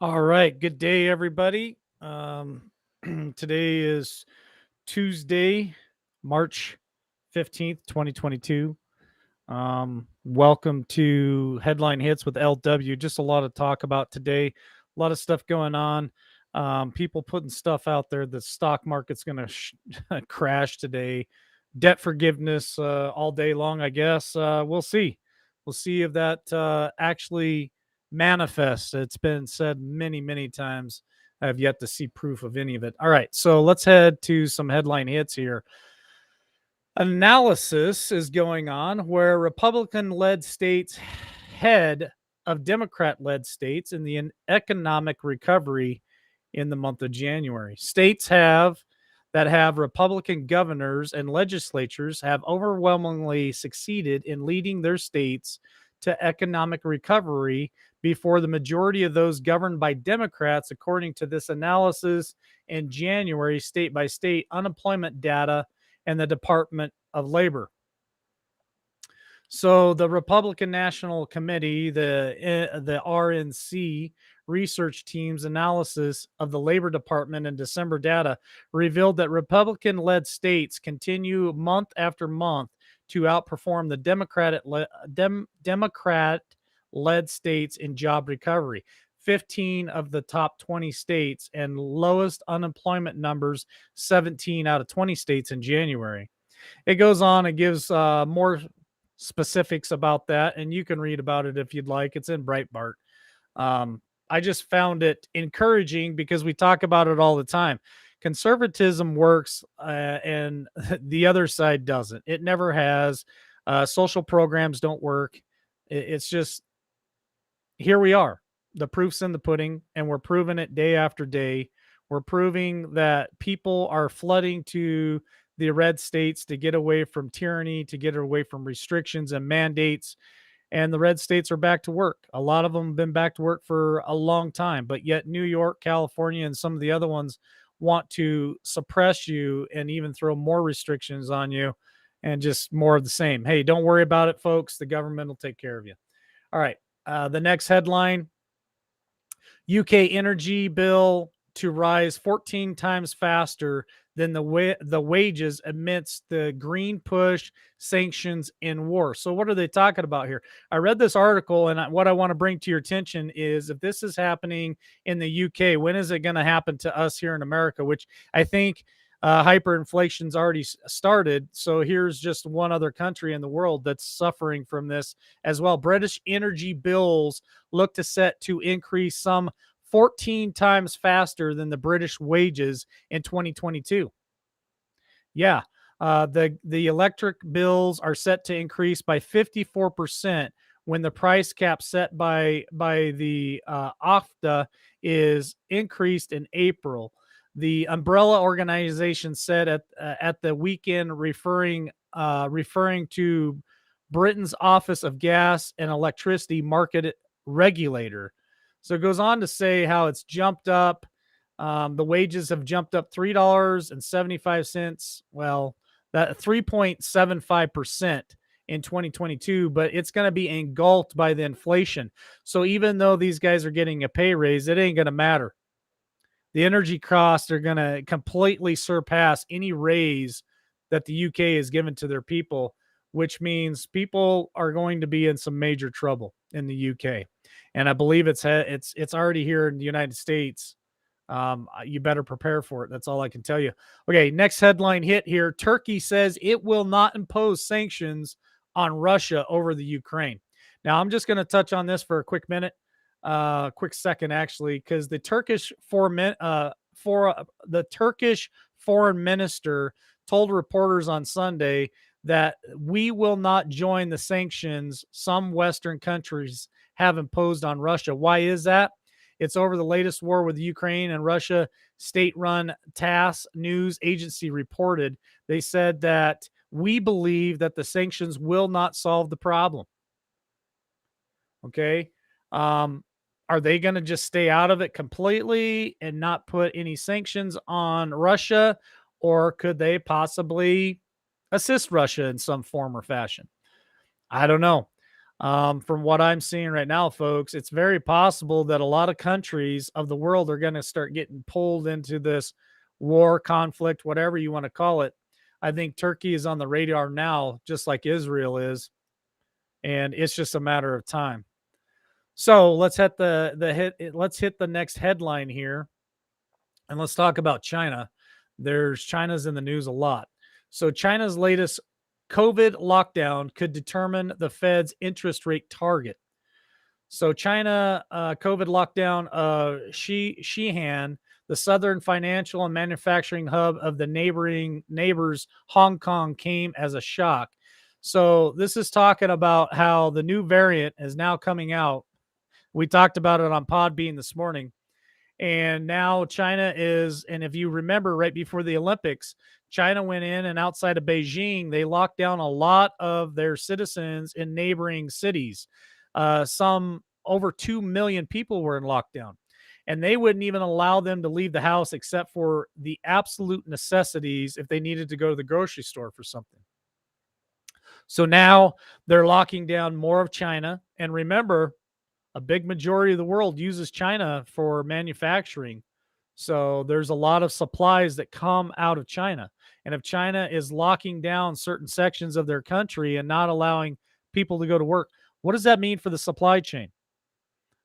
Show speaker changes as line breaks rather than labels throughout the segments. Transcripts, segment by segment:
All right. Good day, everybody. Today is Tuesday, March 15th, 2022. Welcome to Headline Hits with LW. Just a lot of talk about today, a lot of stuff going on. People putting stuff out there. The stock market's going to crash today. Debt forgiveness all day long, I guess. We'll see. We'll see if that actually manifests. It's been said many, many times. I have yet to see proof of any of it. All right. So let's head to some headline hits here. Analysis is going on where Republican led states head of Democrat led states in the economic recovery in the month of January. States that have Republican governors and legislatures have overwhelmingly succeeded in leading their states to economic recovery before the majority of those governed by Democrats, according to this analysis in January, state by state unemployment data and the Department of Labor. So the Republican National Committee, the RNC research team's analysis of the Labor Department and December data revealed that Republican-led states continue month after month to outperform the Democrat-led states in job recovery. 15 of the top 20 states and lowest unemployment numbers, 17 out of 20 states in January. It goes on and gives more specifics about that, and you can read about it if you'd like. It's in Breitbart. I just found it encouraging because we talk about it all the time. Conservatism works, and the other side doesn't. It never has. Social programs don't work. It's just here we are. The proof's in the pudding, and we're proving it day after day. We're proving that people are flooding to the red states to get away from tyranny, to get away from restrictions and mandates. And the red states are back to work. A lot of them have been back to work for a long time, but yet New York, California, and some of the other ones want to suppress you and even throw more restrictions on you and just more of the same. Hey, don't worry about it, folks. The government will take care of you. All right. The next headline: UK energy bill to rise 14 times faster than the wages amidst the green push, sanctions, and war. So what are they talking about here? I read this article, and what I want to bring to your attention is if this is happening in the UK, when is it going to happen to us here in America? Which I think hyperinflation's already started. So here's just one other country in the world that's suffering from this as well. British energy bills look to set to increase some 14 times faster than the British wages in 2022. Yeah, the electric bills are set to increase by 54% when the price cap set by the OFTA is increased in April. The umbrella organization said at the weekend, referring to Britain's Office of Gas and Electricity Market Regulator. So it goes on to say how it's jumped up. The wages have jumped up $3.75. Well, that 3.75% in 2022, but it's going to be engulfed by the inflation. So even though these guys are getting a pay raise, it ain't going to matter. The energy costs are going to completely surpass any raise that the UK has given to their people, which means people are going to be in some major trouble in the UK. And I believe it's already here in the United States. You better prepare for it. That's all I can tell you. Okay, next headline hit here. Turkey says it will not impose sanctions on Russia over the Ukraine. Now, I'm just going to touch on this for a quick minute, quick second, actually, because the Turkish foreign minister told reporters on Sunday that we will not join the sanctions some Western countries have imposed on Russia. Why is that? It's over the latest war with Ukraine and Russia. State-run TASS news agency reported. They said that we believe that the sanctions will not solve the problem. Okay. Are they going to just stay out of it completely and not put any sanctions on Russia? Or could they possibly assist Russia in some form or fashion? I don't know. From what I'm seeing right now, folks, it's very possible that a lot of countries of the world are going to start getting pulled into this war, conflict, whatever you want to call it. I think Turkey is on the radar now, just like Israel is, and it's just a matter of time. So let's hit the next headline here, and let's talk about China. China's in the news a lot. So China's latest COVID lockdown could determine the Fed's interest rate target. So China COVID lockdown, Xi'an, the southern financial and manufacturing hub of the neighbors Hong Kong, came as a shock. So this is talking about how the new variant is now coming out. We talked about it on Podbean this morning. And now China is, and if you remember right before the Olympics, China went in and outside of Beijing, they locked down a lot of their citizens in neighboring cities. Some over 2 million people were in lockdown, and they wouldn't even allow them to leave the house except for the absolute necessities if they needed to go to the grocery store for something. So now they're locking down more of China. And remember, a big majority of the world uses China for manufacturing. So there's a lot of supplies that come out of China. And if China is locking down certain sections of their country and not allowing people to go to work, what does that mean for the supply chain?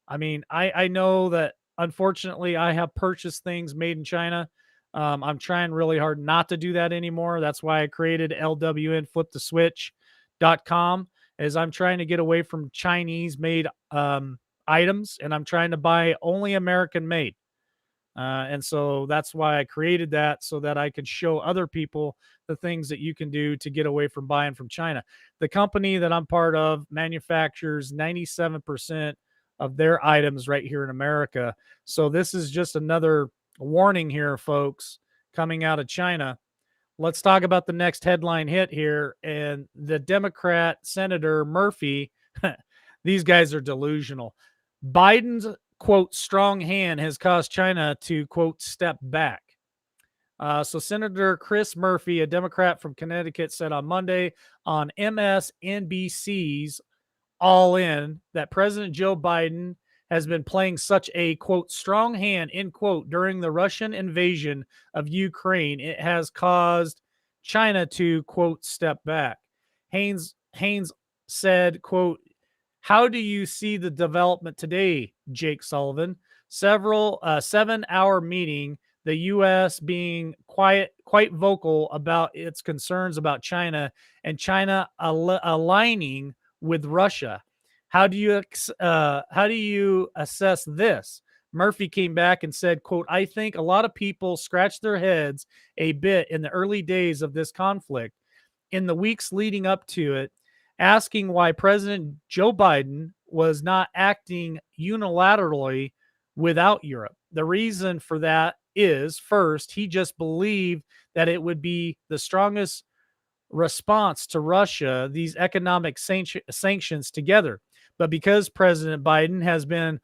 I mean, I know that unfortunately I have purchased things made in China. I'm trying really hard not to do that anymore. That's why I created lwnfliptheswitch.com, as I'm trying to get away from Chinese made items, and I'm trying to buy only American made. And so that's why I created that, so that I could show other people the things that you can do to get away from buying from China. The company that I'm part of manufactures 97% of their items right here in America. So this is just another warning here, folks, coming out of China. Let's talk about the next headline hit here. And the Democrat Senator Murphy, these guys are delusional. Biden's quote strong hand has caused China to quote step back. So Senator Chris Murphy, a Democrat from Connecticut, said on Monday on MSNBC's All In that President Joe Biden has been playing such a quote strong hand end quote during the Russian invasion of Ukraine. It has caused China to quote step back. Haynes said, quote, how do you see the development today, Jake Sullivan? 7-hour meeting, the U.S. being quite vocal about its concerns about China and China aligning with Russia. How do you assess this? Murphy came back and said, quote, I think a lot of people scratched their heads a bit in the early days of this conflict. In the weeks leading up to it, asking why President Joe Biden was not acting unilaterally without Europe. The reason for that is, first, he just believed that it would be the strongest response to Russia, these economic sanctions together. But because President Biden has been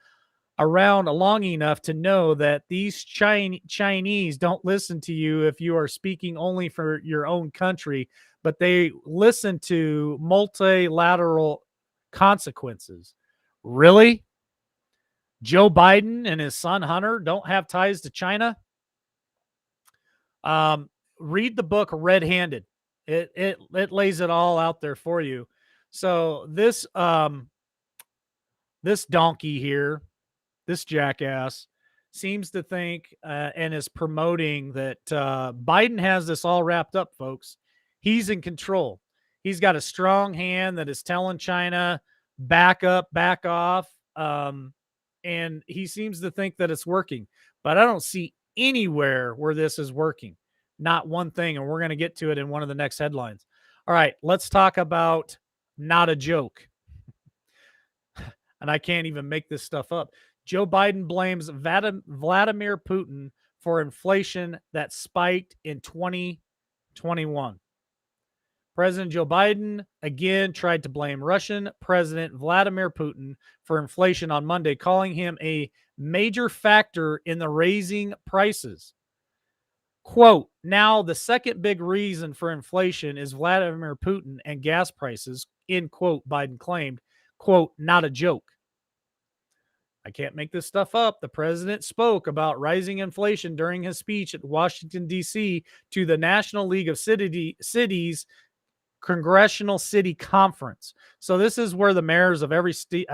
around long enough to know that these Chinese don't listen to you if you are speaking only for your own country, but they listen to multilateral consequences. Really? Joe Biden and his son Hunter don't have ties to China? Read the book Red Handed. It lays it all out there for you. So this donkey here, this jackass, seems to think and is promoting that Biden has this all wrapped up, folks. He's in control. He's got a strong hand that is telling China, back up, back off. And he seems to think that it's working. But I don't see anywhere where this is working. Not one thing. And we're going to get to it in one of the next headlines. All right, let's talk about not a joke. And I can't even make this stuff up. Joe Biden blames Vladimir Putin for inflation that spiked in 2021. President Joe Biden again tried to blame Russian President Vladimir Putin for inflation on Monday, calling him a major factor in the raising prices. Quote, now the second big reason for inflation is Vladimir Putin and gas prices, end quote, Biden claimed. quote, not a joke. I can't make this stuff up. The president spoke about rising inflation during his speech at Washington, D.C. to the National League of Cities Congressional City Conference. So this is where the mayors of every city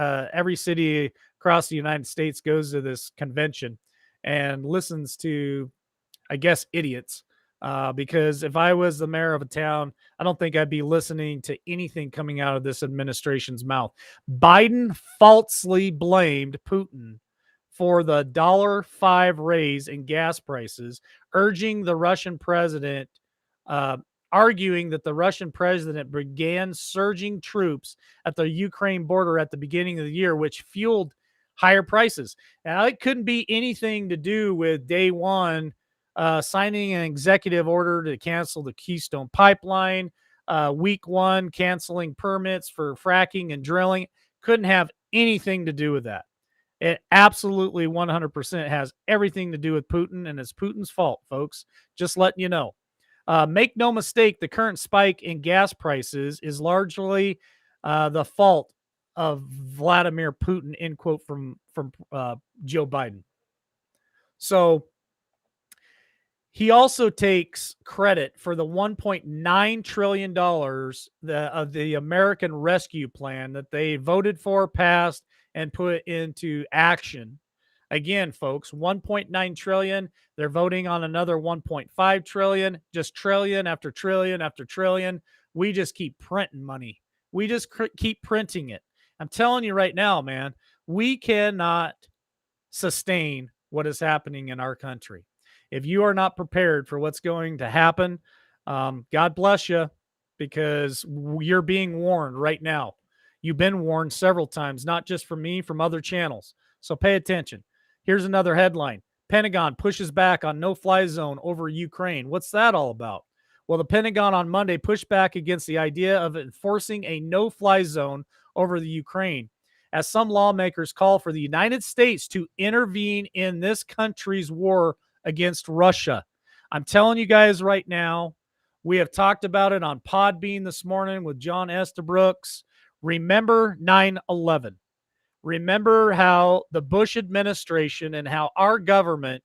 across the United States goes to this convention and listens to, I guess, idiots. Because if I was the mayor of a town, I don't think I'd be listening to anything coming out of this administration's mouth. Biden falsely blamed Putin for the $5 raise in gas prices, urging the Russian president, uh, arguing that the Russian president began surging troops at the Ukraine border at the beginning of the year, which fueled higher prices. Now, it couldn't be anything to do with day one signing an executive order to cancel the Keystone Pipeline, week one, canceling permits for fracking and drilling. Couldn't have anything to do with that. It absolutely 100% has everything to do with Putin, and it's Putin's fault, folks. Just letting you know. Make no mistake, the current spike in gas prices is largely the fault of Vladimir Putin, end quote from Joe Biden. So he also takes credit for the $1.9 trillion of the American Rescue Plan that they voted for, passed, and put into action. Again, folks, 1.9 trillion. They're voting on another 1.5 trillion, just trillion after trillion after trillion. We just keep printing money. We just keep printing it. I'm telling you right now, man, we cannot sustain what is happening in our country. If you are not prepared for what's going to happen, God bless you, because you're being warned right now. You've been warned several times, not just from me, from other channels. So pay attention. Here's another headline. Pentagon pushes back on no-fly zone over Ukraine. What's that all about? Well, the Pentagon on Monday pushed back against the idea of enforcing a no-fly zone over the Ukraine, as some lawmakers call for the United States to intervene in this country's war against Russia. I'm telling you guys right now, we have talked about it on Podbean this morning with John Estabrooks. Remember 9/11. Remember how the Bush administration and how our government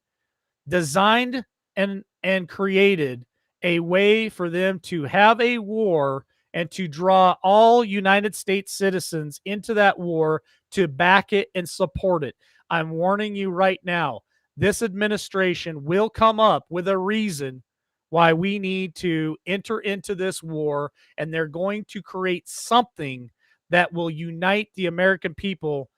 designed and created a way for them to have a war and to draw all United States citizens into that war to back it and support it. I'm warning you right now, this administration will come up with a reason why we need to enter into this war, and they're going to create something that will unite the American people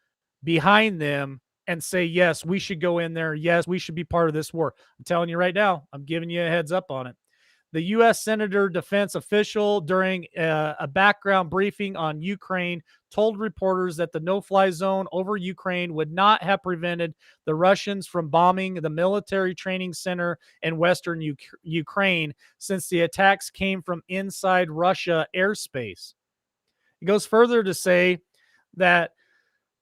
behind them and say, yes, we should go in there. Yes, we should be part of this war. I'm telling you right now, I'm giving you a heads up on it. The U.S. Senator defense official during a background briefing on Ukraine told reporters that the no-fly zone over Ukraine would not have prevented the Russians from bombing the military training center in western Ukraine, since the attacks came from inside Russia airspace. It goes further to say that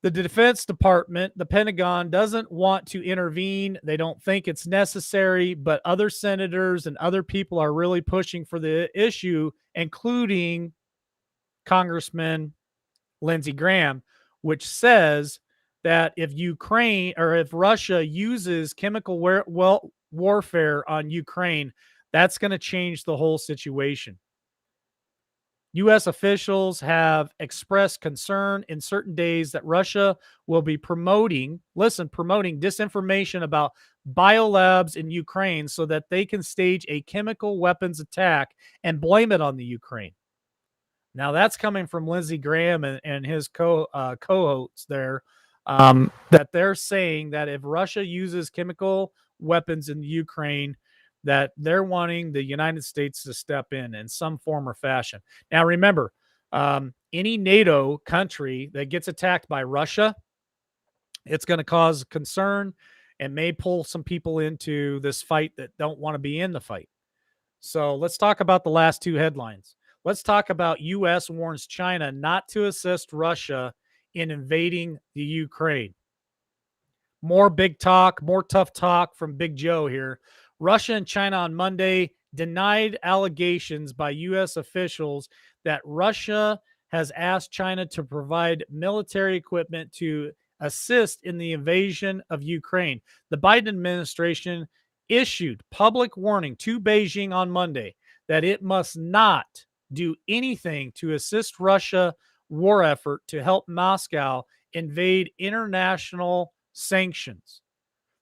the Defense Department, the Pentagon, doesn't want to intervene. They don't think it's necessary, but other senators and other people are really pushing for the issue, including Congressman Lindsey Graham, which says that if Ukraine, or if Russia uses chemical warfare on Ukraine, that's going to change the whole situation. U.S. officials have expressed concern in certain days that Russia will be promoting disinformation about biolabs in Ukraine so that they can stage a chemical weapons attack and blame it on the Ukraine. Now, that's coming from Lindsey Graham and his co-hosts there, that they're saying that if Russia uses chemical weapons in Ukraine, that they're wanting the United States to step in some form or fashion. Now, remember, any NATO country that gets attacked by Russia, it's going to cause concern and may pull some people into this fight that don't want to be in the fight. So let's talk about the last two headlines. Let's talk about U.S. warns China not to assist Russia in invading the Ukraine. More big talk, more tough talk from Big Joe here. Russia and China on Monday denied allegations by U.S. officials that Russia has asked China to provide military equipment to assist in the invasion of Ukraine. The Biden administration issued public warning to Beijing on Monday that it must not do anything to assist Russia war effort to help Moscow invade international sanctions.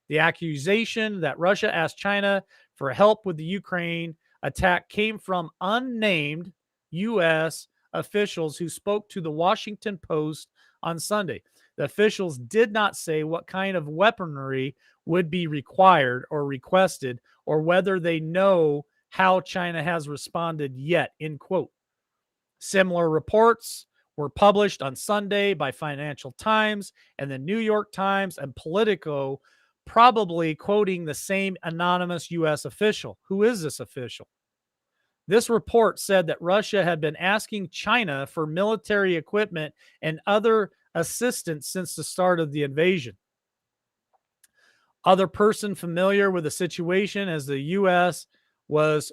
The accusation that Russia asked China for help with the Ukraine attack came from unnamed U.S. officials who spoke to the Washington Post on Sunday. The officials did not say what kind of weaponry would be required or requested, or whether they know how China has responded yet, end quote. Similar reports were published on Sunday by Financial Times and the New York Times and Politico, probably quoting the same anonymous U.S. official. Who is this official? This report said that Russia had been asking China for military equipment and other assistance since the start of the invasion. Other person familiar with the situation as the U.S. was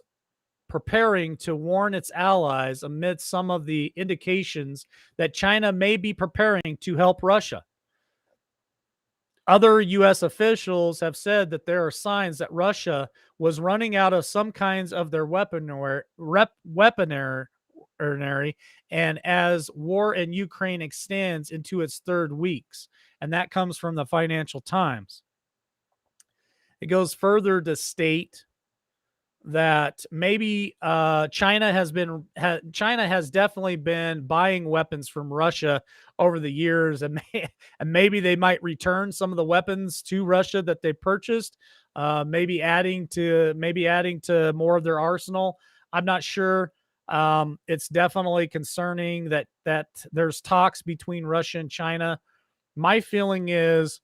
preparing to warn its allies amid some of the indications that China may be preparing to help Russia. Other U.S. officials have said that there are signs that Russia was running out of some kinds of their weaponry, and as war in Ukraine extends into its third weeks. And that comes from the Financial Times. It goes further to state that maybe China has definitely been buying weapons from Russia over the years, and maybe they might return some of the weapons to Russia that they purchased, maybe adding to more of their arsenal. I'm not sure. It's definitely concerning that there's talks between Russia and China. My feeling is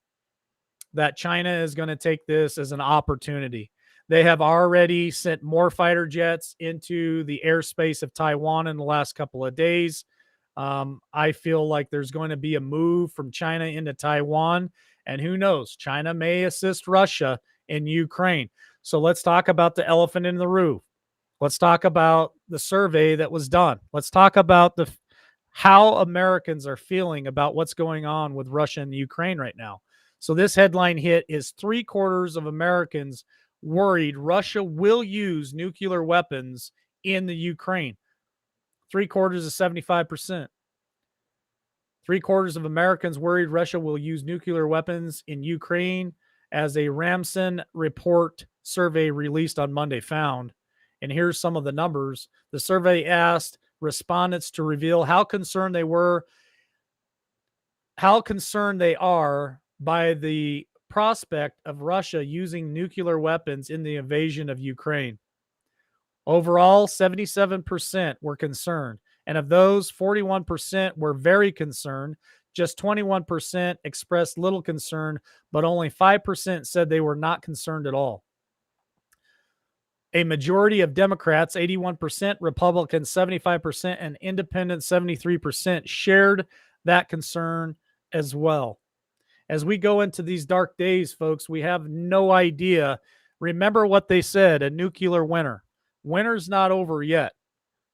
that China is going to take this as an opportunity. They have already sent more fighter jets into the airspace of Taiwan in the last couple of days. I feel like there's going to be a move from China into Taiwan, and who knows, China may assist Russia in Ukraine. So let's talk about the elephant in the room. Let's talk about the survey that was done. Let's talk about how Americans are feeling about what's going on with Russia and Ukraine right now. So this headline hit is 3/4 of Americans worried Russia will use nuclear weapons in the Ukraine. 3/4 is 75%. 3/4 of Americans worried Russia will use nuclear weapons in Ukraine, as a Ramson report survey released on Monday found. And here's some of the numbers. The survey asked respondents to reveal how concerned they are by the prospect of Russia using nuclear weapons in the invasion of Ukraine. Overall, 77% were concerned, and of those, 41% were very concerned. Just 21% expressed little concern, but only 5% said they were not concerned at all. A majority of Democrats, 81%, Republicans, 75%, and Independents, 73%, shared that concern as well. As we go into these dark days, folks, we have no idea. Remember what they said, a nuclear winter. Winter's not over yet.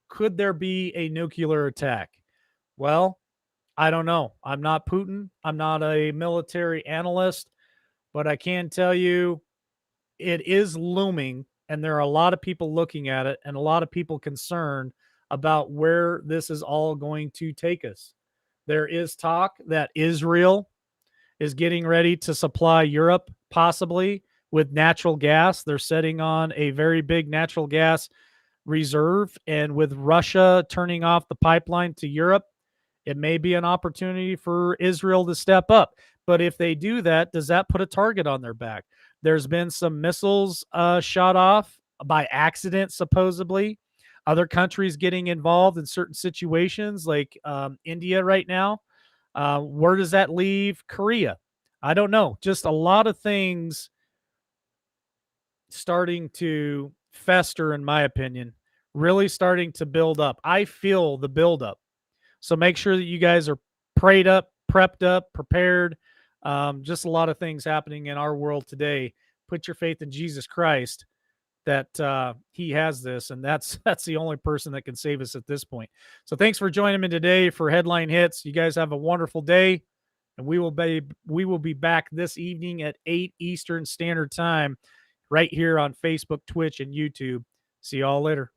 Could there be a nuclear attack? Well, I don't know. I'm not Putin. I'm not a military analyst, but I can tell you it is looming, and there are a lot of people looking at it and a lot of people concerned about where this is all going to take us. There is talk that Israel is getting ready to supply Europe, possibly with natural gas. They're setting on a very big natural gas reserve, and with Russia turning off the pipeline to Europe, it may be an opportunity for Israel to step up. But if they do that, does that put a target on their back? There's been some missiles shot off by accident, supposedly. Other countries getting involved in certain situations, like India right now. Where does that leave Korea? I don't know. Just a lot of things starting to fester, in my opinion, really starting to build up. I feel the buildup. So make sure that you guys are prayed up, prepped up, prepared. Just a lot of things happening in our world today. Put your faith in Jesus Christ. that he has this, and that's the only person that can save us at this point. So thanks for joining me today for Headline Hits. You guys have a wonderful day, and we will be back this evening at 8 Eastern Standard Time right here on Facebook, Twitch, and YouTube. See y'all later.